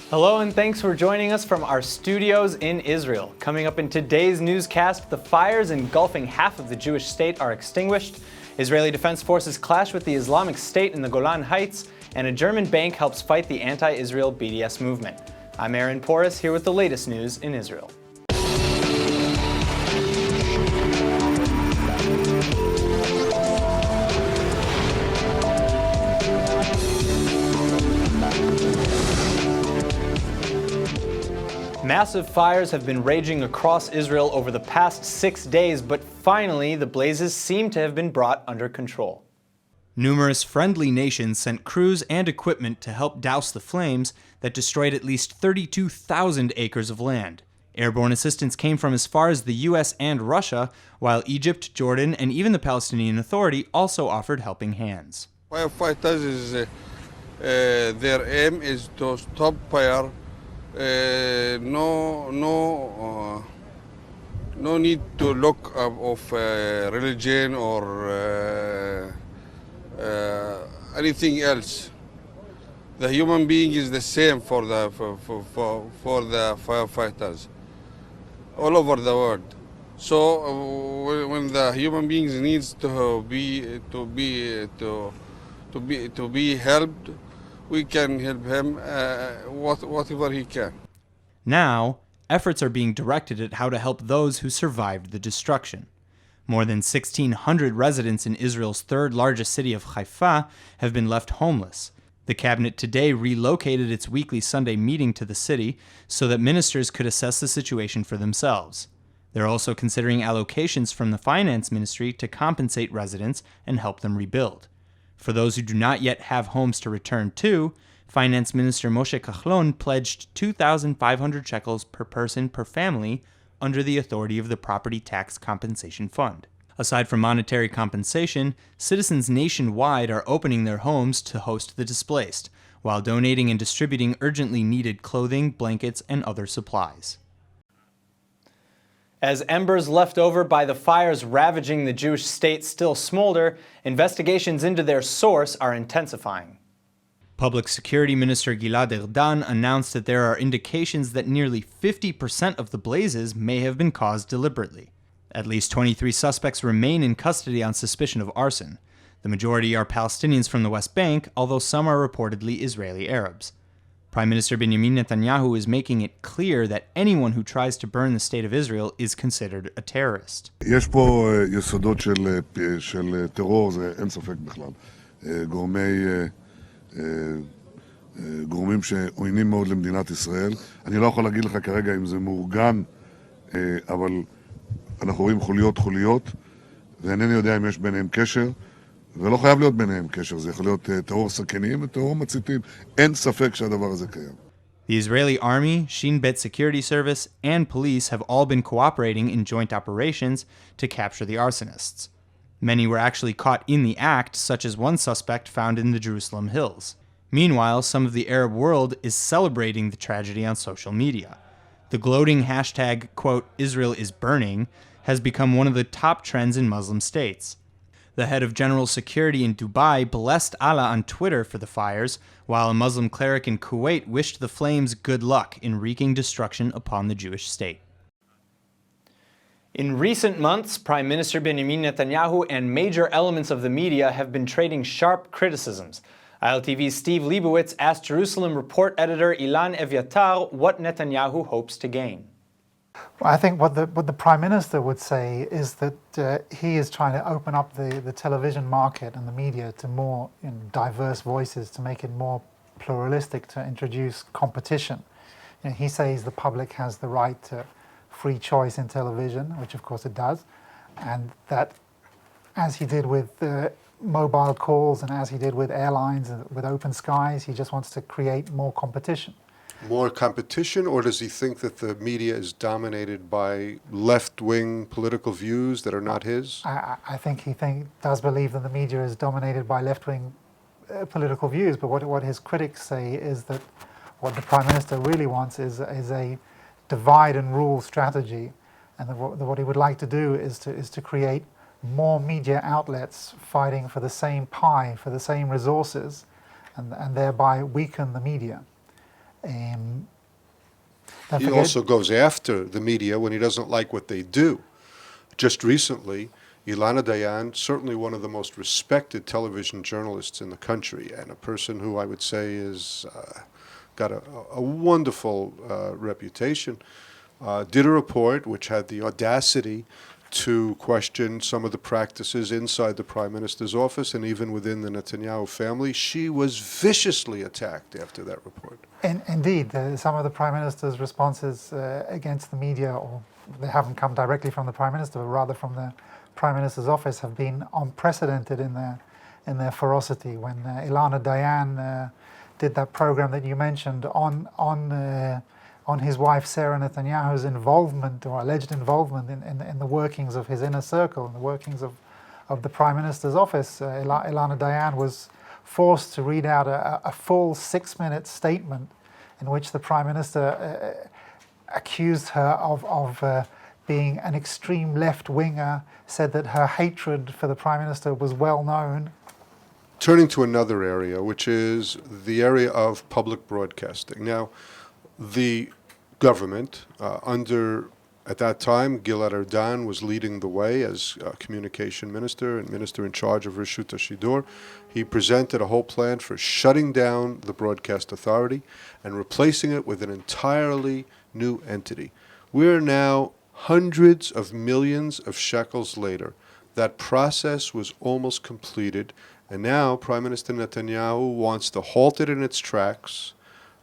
Hello and thanks for joining us from our studios in Israel. Coming up in today's newscast, the fires engulfing half of the Jewish state are extinguished, Israeli Defense Forces clash with the Islamic State in the Golan Heights, and a German bank helps fight the anti-Israel BDS movement. I'm Aaron Porras, here with the latest news in Israel. Massive fires have been raging across Israel over the past 6 days, but finally the blazes seem to have been brought under control. Numerous friendly nations sent crews and equipment to help douse the flames that destroyed at least 32,000 acres of land. Airborne assistance came from as far as the US and Russia, while Egypt, Jordan, and even the Palestinian Authority also offered helping hands. Firefighters, their aim is to stop fire. No need to look of religion or anything else. The human being is the same for the firefighters all over the world. So when the human beings needs to be helped, we can help him whatever he can. Now, efforts are being directed at how to help those who survived the destruction. More than 1,600 residents in Israel's third largest city of Haifa have been left homeless. The cabinet today relocated its weekly Sunday meeting to the city so that ministers could assess the situation for themselves. They're also considering allocations from the finance ministry to compensate residents and help them rebuild. For those who do not yet have homes to return to, Finance Minister Mordechai Cadell pledged 2,500 shekels per person per family under the authority of the Property Tax Compensation Fund. Aside from monetary compensation, citizens nationwide are opening their homes to host the displaced, while donating and distributing urgently needed clothing, blankets, and other supplies. As embers left over by the fires ravaging the Jewish state still smolder, investigations into their source are intensifying. Public Security Minister Gilad Erdan announced that there are indications that nearly 50% of the blazes may have been caused deliberately. At least 23 suspects remain in custody on suspicion of arson. The majority are Palestinians from the West Bank, although some are reportedly Israeli Arabs. Prime Minister Benjamin Netanyahu is making it clear that anyone who tries to burn the state of Israel is considered a terrorist. יש פה יסודות של טרור, זה אין ספק בכלל. גורמים שעוינים מאוד למדינת ישראל. אני לא יכול להגיד לך כרגע אם זה מאורגן, אבל אנחנו רואים חוליות, ואינני יודע אם יש ביניהם קשר. ולא חייב להיות ביניהם קשר, זה יכול להיות טרור סכנים וטרור מציתים. אין ספק שהדבר הזה קיים. The Israeli Army, Shin Bet Security Service, and police have all been cooperating in joint operations to capture the arsonists. Many were actually caught in the act, such as one suspect found in the Jerusalem hills. Meanwhile, some of the Arab world is celebrating the tragedy on social media. The gloating hashtag, quote, Israel is burning, has become one of the top trends in Muslim states. The head of General Security in Dubai blessed Allah on Twitter for the fires, while a Muslim cleric in Kuwait wished the flames good luck in wreaking destruction upon the Jewish state. In recent months, Prime Minister Benjamin Netanyahu and major elements of the media have been trading sharp criticisms. ILTV's Steve Leibowitz asked Jerusalem report editor Ilan Evyatar what Netanyahu hopes to gain. Well, I think what the Prime Minister would say is that he is trying to open up the television market and the media to more diverse voices, to make it more pluralistic, to introduce competition. He says the public has the right to free choice in television, which of course it does, and that as he did with mobile calls and as he did with airlines and with open skies, he just wants to create more competition. More competition, or does he think that the media is dominated by left-wing political views that are not his? I think he does believe that the media is dominated by left-wing political views, but what his critics say is that what the Prime Minister really wants is a divide and rule strategy, and what he would like to do is to create more media outlets fighting for the same pie, for the same resources, and thereby weaken the media. Don't He forget- also goes after the media when he doesn't like what they do. Just recently, Ilana Dayan, certainly one of the most respected television journalists in the country, and a person who I would say is got a wonderful reputation, did a report which had the audacity to question some of the practices inside the Prime Minister's office and even within the Netanyahu family. She was viciously attacked after that report. Indeed, some of the Prime Minister's responses against the media, or they haven't come directly from the Prime Minister, but rather from the Prime Minister's office, have been unprecedented in their ferocity. When Ilana Dayan did that program that you mentioned on his wife Sarah Netanyahu's involvement or alleged involvement in the workings of his inner circle and the workings of the Prime Minister's office, Ilana Dayan was forced to read out a full 6-minute statement in which the Prime Minister accused her of being an extreme left-winger, said that her hatred for the Prime Minister was well known. Turning to another area, which is the area of public broadcasting. Now, the government, at that time, Gilad Erdan was leading the way as communication minister and minister in charge of Reshut HaShidor. He presented a whole plan for shutting down the broadcast authority and replacing it with an entirely new entity. We're now hundreds of millions of shekels later. That process was almost completed, and now Prime Minister Netanyahu wants to halt it in its tracks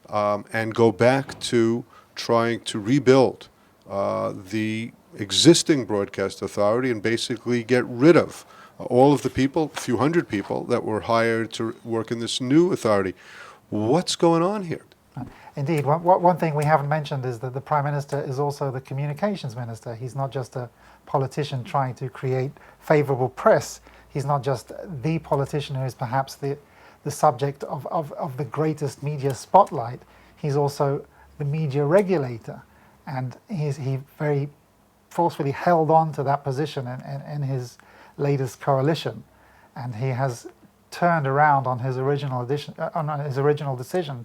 and go back to trying to rebuild the existing broadcast authority and basically get rid of all of the people, a few hundred people, that were hired to work in this new authority. What's going on here? Indeed, one thing we haven't mentioned is that the Prime Minister is also the communications minister. He's not just a politician trying to create favorable press. He's not just the politician who is perhaps the subject of the greatest media spotlight. He's also the media regulator, and he very forcefully held on to that position in his latest coalition, and he has turned around on his original decision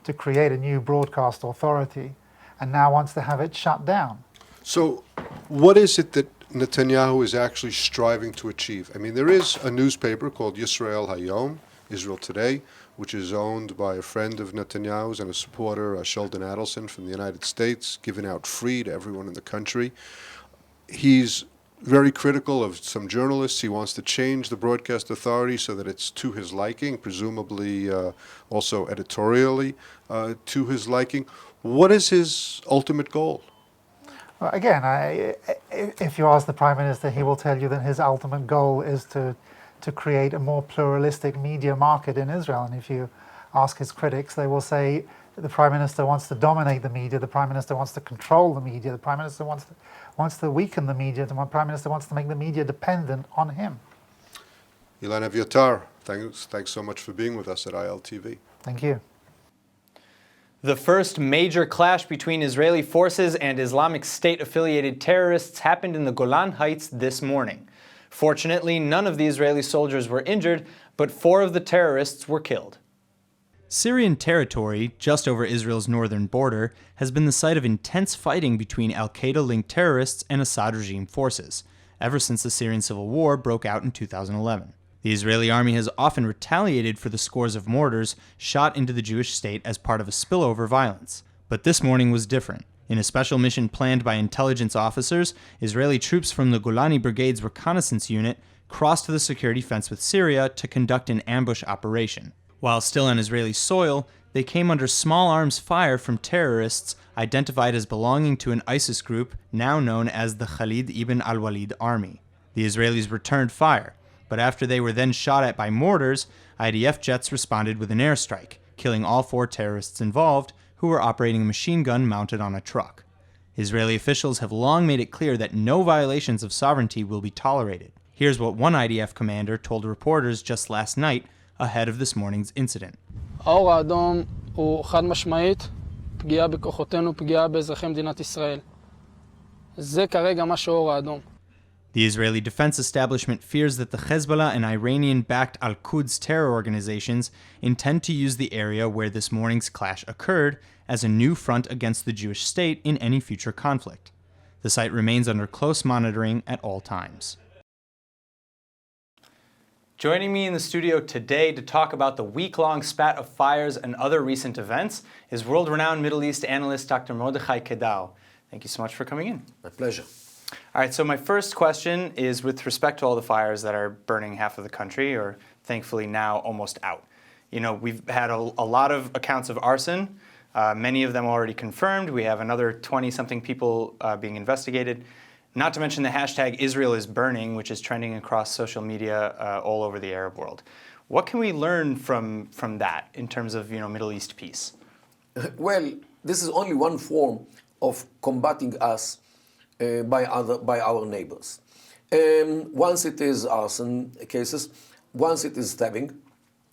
to create a new broadcast authority, and now wants to have it shut down. So what is it that Netanyahu is actually striving to achieve? I mean, there is a newspaper called Yisrael Hayom, Israel Today, which is owned by a friend of Netanyahu's and a supporter, Sheldon Adelson from the United States, given out free to everyone in the country. He's very critical of some journalists. He wants to change the broadcast authority so that it's to his liking, presumably also editorially to his liking. What is his ultimate goal? Well, again, if you ask the Prime Minister, he will tell you that his ultimate goal is to create a more pluralistic media market in Israel. And if you ask his critics, they will say the Prime Minister wants to dominate the media, the Prime Minister wants to control the media, the Prime Minister wants to weaken the media, the Prime Minister wants to make the media dependent on him. Ilan Evyatar, thanks so much for being with us at ILTV. Thank you. The first major clash between Israeli forces and Islamic State-affiliated terrorists happened in the Golan Heights this morning. Fortunately, none of the Israeli soldiers were injured, but 4 of the terrorists were killed. Syrian territory, just over Israel's northern border, has been the site of intense fighting between al-Qaeda-linked terrorists and Assad regime forces, ever since the Syrian civil war broke out in 2011. The Israeli army has often retaliated for the scores of mortars shot into the Jewish state as part of a spillover violence. But this morning was different. In a special mission planned by intelligence officers, Israeli troops from the Golani Brigade's reconnaissance unit crossed the security fence with Syria to conduct an ambush operation. While still on Israeli soil, they came under small arms fire from terrorists identified as belonging to an ISIS group now known as the Khalid ibn al-Walid Army. The Israelis returned fire, but after they were then shot at by mortars, IDF jets responded with an airstrike, killing all 4 terrorists involved, who were operating a machine gun mounted on a truck. Israeli officials have long made it clear that no violations of sovereignty will be tolerated. Here's what one IDF commander told reporters just last night ahead of this morning's incident. האור האדום הוא חד משמעית פגיעה בכוחותינו, פגיעה באזרחי מדינת ישראל. זה כרגע מה שהאור האדום. The Israeli Defense Establishment fears that the Hezbollah and Iranian-backed Al-Quds terror organizations intend to use the area where this morning's clash occurred as a new front against the Jewish state in any future conflict. The site remains under close monitoring at all times. Joining me in the studio today to talk about the week-long spat of fires and other recent events is world-renowned Middle East analyst Dr. Mordechai Cadell. Thank you so much for coming in. My pleasure. All right, so my first question is with respect to all the fires that are burning half of the country, or thankfully now almost out. You know, we've had a lot of accounts of arson, many of them already confirmed. We have another 20-something people being investigated. Not to mention the hashtag Israel is burning, which is trending across social media all over the Arab world. What can we learn from that in terms of, Middle East peace? Well, this is only one form of combating us by our neighbors. Once it is arson cases, once it is stabbing,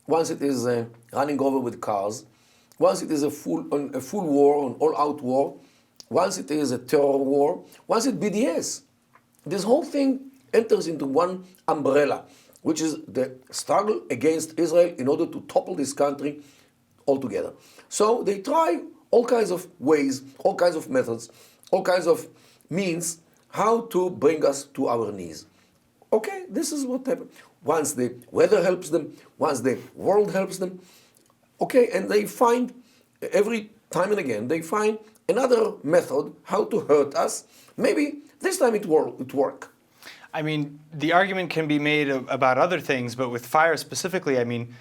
once it is running over with cars, once it is a full war, an all-out war, once it is a terror war, once it's BDS. This whole thing enters into one umbrella, which is the struggle against Israel in order to topple this country altogether. So they try all kinds of ways, all kinds of methods, all kinds of means how to bring us to our knees. Okay, this is what happens. Once the weather helps them, once the world helps them, okay, and they find every time and again, they find another method how to hurt us. Maybe this time it work. I mean, the argument can be made about other things, but with fire specifically, I mean,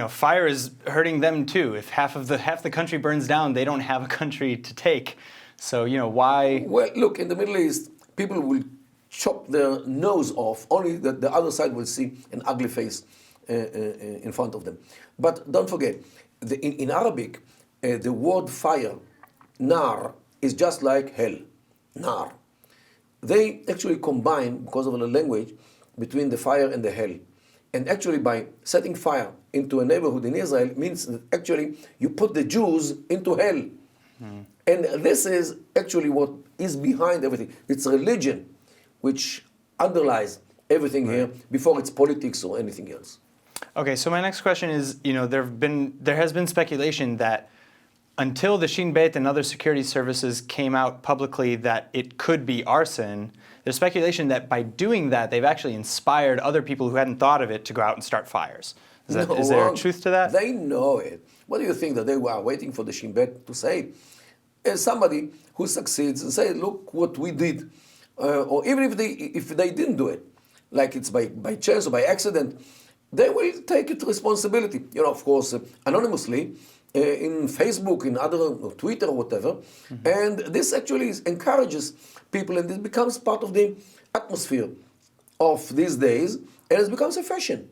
fire is hurting them too. If half the country burns down, they don't have a country to take. So, why? Well, look, in the Middle East, people will chop their nose off, only that the other side will see an ugly face in front of them. But don't forget, in Arabic, the word fire, nar, is just like hell, nar. They actually combine, because of the language, between the fire and the hell. And actually by setting fire into a neighborhood in Israel means that actually you put the Jews into hell. And this is actually what is behind everything. It's religion which underlies everything here before it's politics or anything else. Okay, so my next question is, there has been speculation that until the Shin Bet and other security services came out publicly that it could be arson, there's speculation that by doing that, they've actually inspired other people who hadn't thought of it to go out and start fires. Is there a truth to that? They know it. What do you think that they were waiting for the Shin Bet to say? As somebody who succeeds and say, look what we did. Or even if they didn't do it, like it's by chance or by accident, they will take it responsibility. Of course, anonymously, in Facebook, in other Twitter or whatever. And this actually encourages people, and this becomes part of the atmosphere of these days, and it becomes a fashion.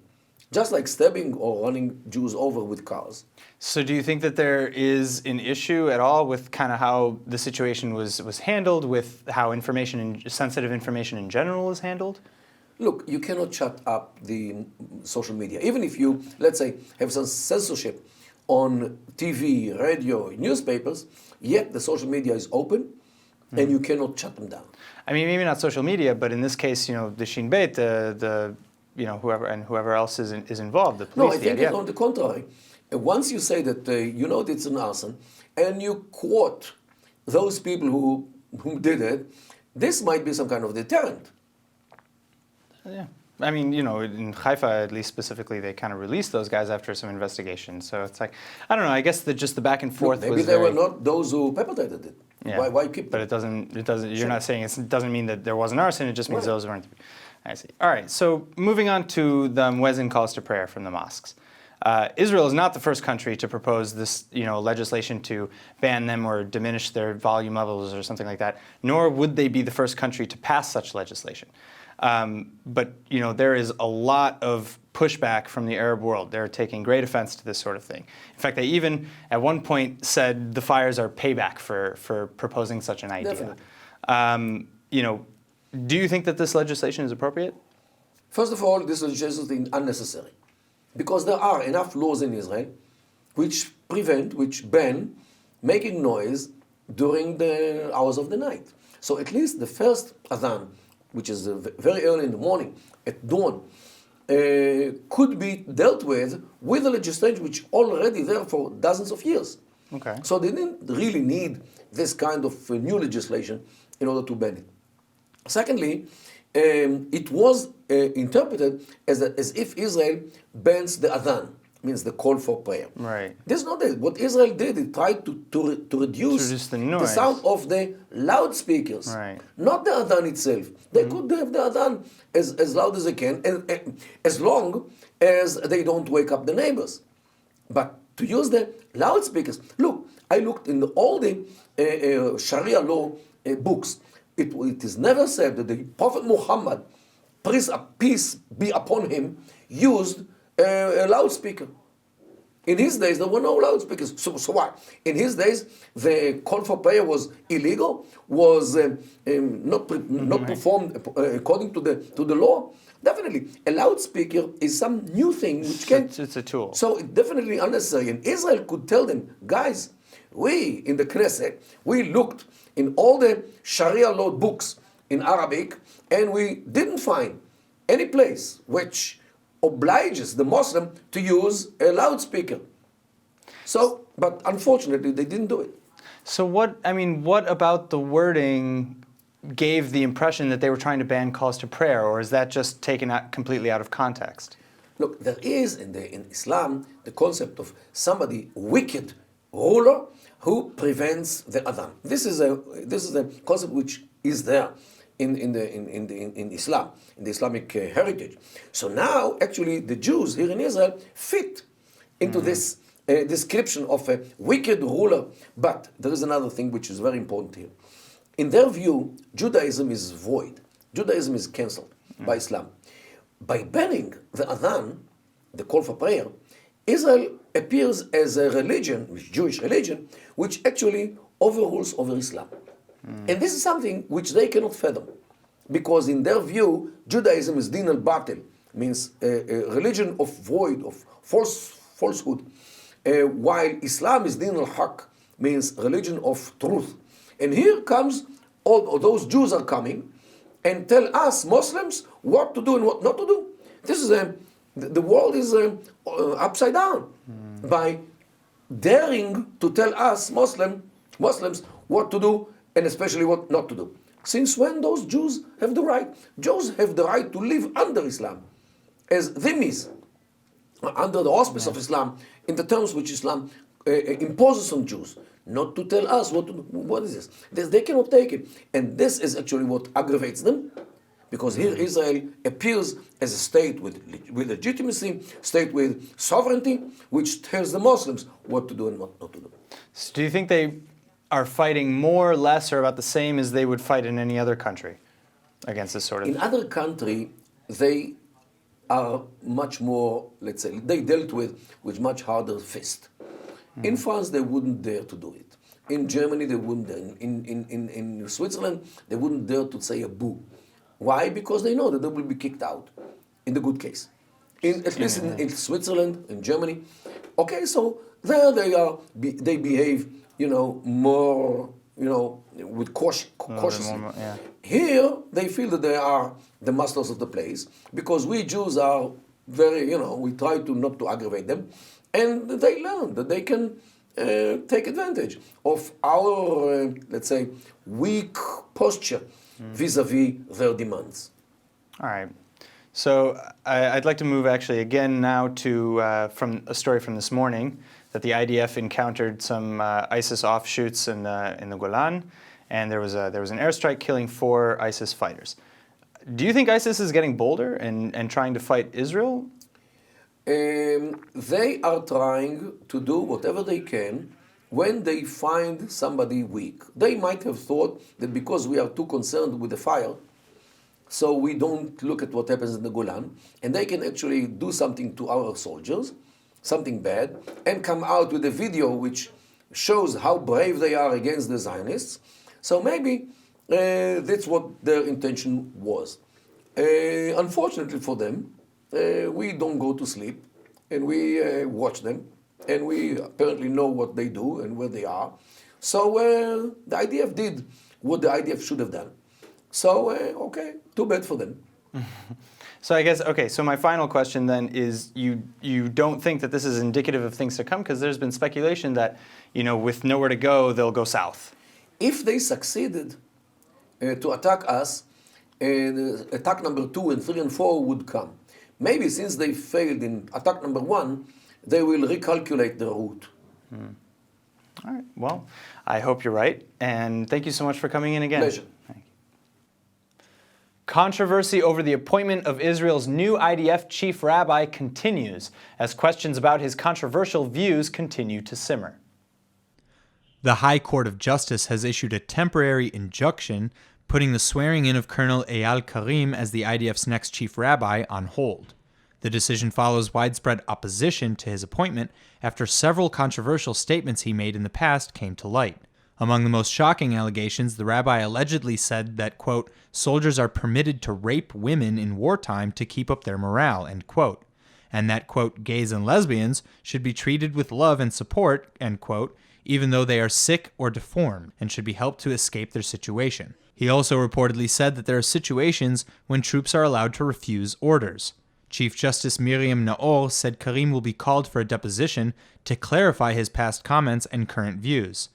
Just like stabbing or running Jews over with cars. So do you think that there is an issue at all with kind of how the situation was handled, with how sensitive information in general is handled? Look, you cannot shut up the social media. Even if you, let's say, have some censorship on TV, radio, newspapers, yet the social media is open and you cannot shut them down. I mean, maybe not social media, but in this case, the Shin Bet, whoever else is involved, the police. No, I think it's on the contrary. Once you say that it's an arson, and you quote those people who did it, this might be some kind of deterrent. Yeah. I mean, in Haifa, at least specifically, they kind of released those guys after some investigation. So it's like, I don't know, I guess just the back and forth maybe was they were not those who perpetrated it. Yeah. Why keep them? But you're not saying it doesn't mean that there wasn't arson, it just means those weren't. I see. All right, so moving on to the muezzin calls to prayer from the mosques. Israel is not the first country to propose this, legislation to ban them or diminish their volume levels or something like that, nor would they be the first country to pass such legislation. But there is a lot of pushback from the Arab world. They're taking great offense to this sort of thing. In fact, they even at one point said the fires are payback for proposing such an idea. Do you think that this legislation is appropriate? First of all, this legislation is unnecessary because there are enough laws in Israel which ban making noise during the hours of the night. So at least the first adhan which is very early in the morning, at dawn, could be dealt with a legislation which already there for dozens of years. Okay. So they didn't really need this kind of new legislation in order to ban it. Secondly, it was interpreted as if Israel bans the adhan, means the call for prayer. Right. This is not it. What Israel did, it tried to reduce the noise. sound of the loudspeakers, Right. not the adhan itself. They could have the adhan as loud as they can, and as long as they don't wake up the neighbors. But to use the loudspeakers, look, I looked in all the Sharia law books. It is never said that the Prophet Muhammad, peace be upon him, used a loudspeaker. In his days, there were no loudspeakers. So what? In his days, the call for prayer was illegal, was not performed according to the law. Definitely, a loudspeaker is some new thing which can. It's a tool. So it's definitely unnecessary. And Israel could tell them, guys, we in the Knesset, we looked in all the Sharia law books in Arabic, and we didn't find any place which obliges the Muslim to use a loudspeaker. So, but unfortunately, they didn't do it. So what about the wording gave the impression that they were trying to ban calls to prayer, or is that just taken out completely out of context? Look, there is in Islam the concept of somebody wicked ruler who prevents the adhan. This is a concept which is there in Islam, in the Islamic heritage. So now, actually, the Jews here in Israel fit into this description of a wicked ruler. But there is another thing which is very important here. In their view, Judaism is void. Judaism is cancelled by Islam. By banning the adhan, the call for prayer, Israel appears as a religion, Jewish religion, which actually overrules over Islam. And this is something which they cannot fathom. Because in their view, Judaism is din al-batil, means a religion of void, of falsehood, while Islam is din al-haq, means religion of truth. And here comes, all those Jews are coming and tell us Muslims what to do and what not to do. This is the world is upside down by daring to tell us Muslims what to do and especially what not to do. Since when those Jews have the right? Jews have the right to live under Islam as dhimmis, under the auspice of Islam, in the terms which Islam imposes on Jews. Not to tell us what to do. What is this? They cannot take it. And this is actually what aggravates them, because here Israel appears as a state with legitimacy, state with sovereignty, which tells the Muslims what to do and what not to do. So do you think they are fighting more, less, or about the same as they would fight in any other country against this sort of... In other country, they are much more, let's say, they dealt with much harder fist. In France, they wouldn't dare to do it. In Germany, they wouldn't dare. In Switzerland, they wouldn't dare to say a boo. Why? Because they know that they will be kicked out, in the good case. At least in Switzerland, in Germany. Okay, so there they behave, more, with cautiously. Yeah. Here, they feel that they are the masters of the place, because we Jews are very, we try to not to aggravate them. And they learn that they can take advantage of our, let's say, weak posture vis-a-vis their demands. All right. So I'd like to move actually again now to from a story from this morning that the IDF encountered some ISIS offshoots in the Golan, and there was an airstrike killing 4 ISIS fighters. Do you think ISIS is getting bolder and trying to fight Israel? They are trying to do whatever they can when they find somebody weak. They might have thought that because we are too concerned with the fire, so we don't look at what happens in the Golan, and they can actually do something to our soldiers, something bad, and come out with a video which shows how brave they are against the Zionists. So maybe that's what their intention was. Unfortunately for them, we don't go to sleep, and we watch them, and we apparently know what they do and where they are. So the IDF did what the IDF should have done. So, okay, too bad for them. So I guess, okay, so my final question then is you don't think that this is indicative of things to come? Because there's been speculation that, with nowhere to go, they'll go south. If they succeeded to attack us, attack number 2 and 3 and 4 would come. Maybe since they failed in attack number 1, they will recalculate the route. All right, well, I hope you're right. And thank you so much for coming in again. Pleasure. Controversy over the appointment of Israel's new IDF Chief Rabbi continues as questions about his controversial views continue to simmer. The High Court of Justice has issued a temporary injunction putting the swearing in of Colonel Eyal Karim as the IDF's next Chief Rabbi on hold. The decision follows widespread opposition to his appointment after several controversial statements he made in the past came to light. Among the most shocking allegations, the rabbi allegedly said that, quote, soldiers are permitted to rape women in wartime to keep up their morale, end quote, and that, quote, gays and lesbians should be treated with love and support, end quote, even though they are sick or deformed and should be helped to escape their situation. He also reportedly said that there are situations when troops are allowed to refuse orders. Chief Justice Miriam Naor said Karim will be called for a deposition to clarify his past comments and current views.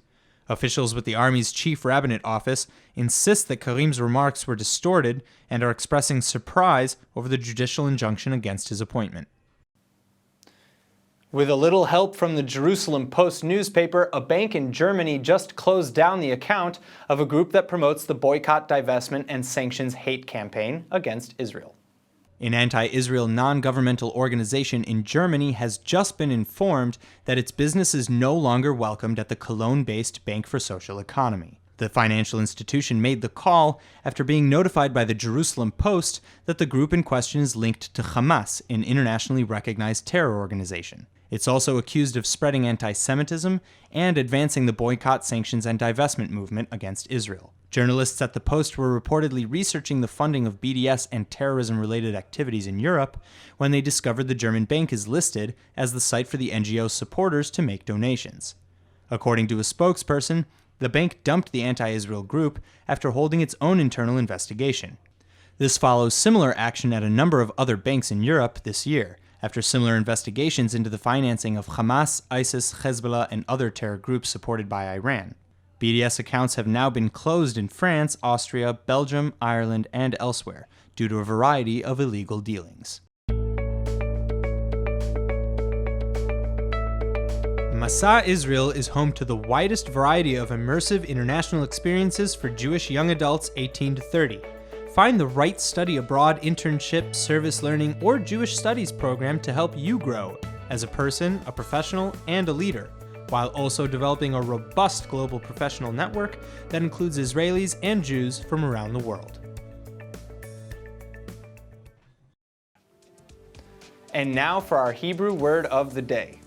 Officials with the Army's Chief Rabbinate Office insist that Karim's remarks were distorted and are expressing surprise over the judicial injunction against his appointment. With a little help from the Jerusalem Post newspaper, a bank in Germany just closed down the account of a group that promotes the boycott, divestment, and sanctions hate campaign against Israel. An anti-Israel non-governmental organization in Germany has just been informed that its business is no longer welcomed at the Cologne-based Bank for Social Economy. The financial institution made the call after being notified by the Jerusalem Post that the group in question is linked to Hamas, an internationally recognized terror organization. It's also accused of spreading anti-Semitism and advancing the boycott, sanctions, and divestment movement against Israel. Journalists at the Post were reportedly researching the funding of BDS and terrorism-related activities in Europe when they discovered the German bank is listed as the site for the NGO's supporters to make donations. According to a spokesperson, the bank dumped the anti-Israel group after holding its own internal investigation. This follows similar action at a number of other banks in Europe this year, after similar investigations into the financing of Hamas, ISIS, Hezbollah, and other terror groups supported by Iran. BDS accounts have now been closed in France, Austria, Belgium, Ireland, and elsewhere due to a variety of illegal dealings. Masa Israel is home to the widest variety of immersive international experiences for Jewish young adults 18 to 30. Find the right study abroad internship, service learning, or Jewish studies program to help you grow as a person, a professional, and a leader, while also developing a robust global professional network that includes Israelis and Jews from around the world. And now for our Hebrew word of the day.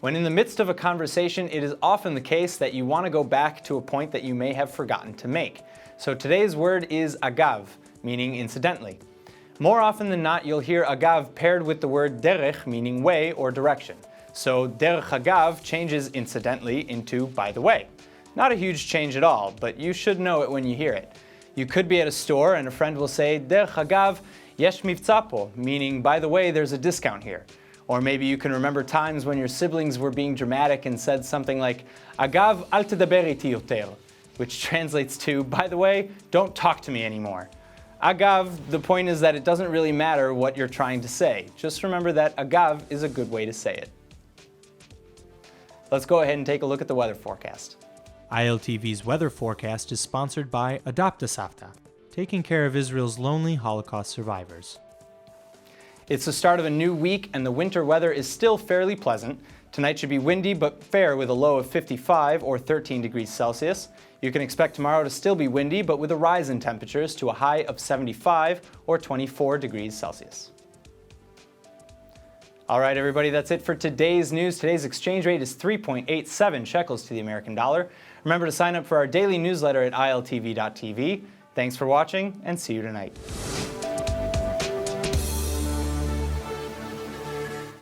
When in the midst of a conversation, it is often the case that you want to go back to a point that you may have forgotten to make. So today's word is agav, meaning incidentally. More often than not, you'll hear agav paired with the word derech, meaning way or direction. So derech agav changes incidentally into by the way. Not a huge change at all, but you should know it when you hear it. You could be at a store and a friend will say, derech agav, yesh mivtza po, meaning by the way, there's a discount here. Or maybe you can remember times when your siblings were being dramatic and said something like, agav al tedaber iti yoter, which translates to, by the way, don't talk to me anymore. Agav, the point is that it doesn't really matter what you're trying to say. Just remember that agav is a good way to say it. Let's go ahead and take a look at the weather forecast. ILTV's weather forecast is sponsored by Adopt a Savta, taking care of Israel's lonely Holocaust survivors. It's the start of a new week and the winter weather is still fairly pleasant. Tonight should be windy but fair with a low of 55 or 13 degrees Celsius. You can expect tomorrow to still be windy but with a rise in temperatures to a high of 75 or 24 degrees Celsius. All right, everybody, that's it for today's news. Today's exchange rate is 3.87 shekels to the American dollar. Remember to sign up for our daily newsletter at iltv.tv. Thanks for watching and see you tonight.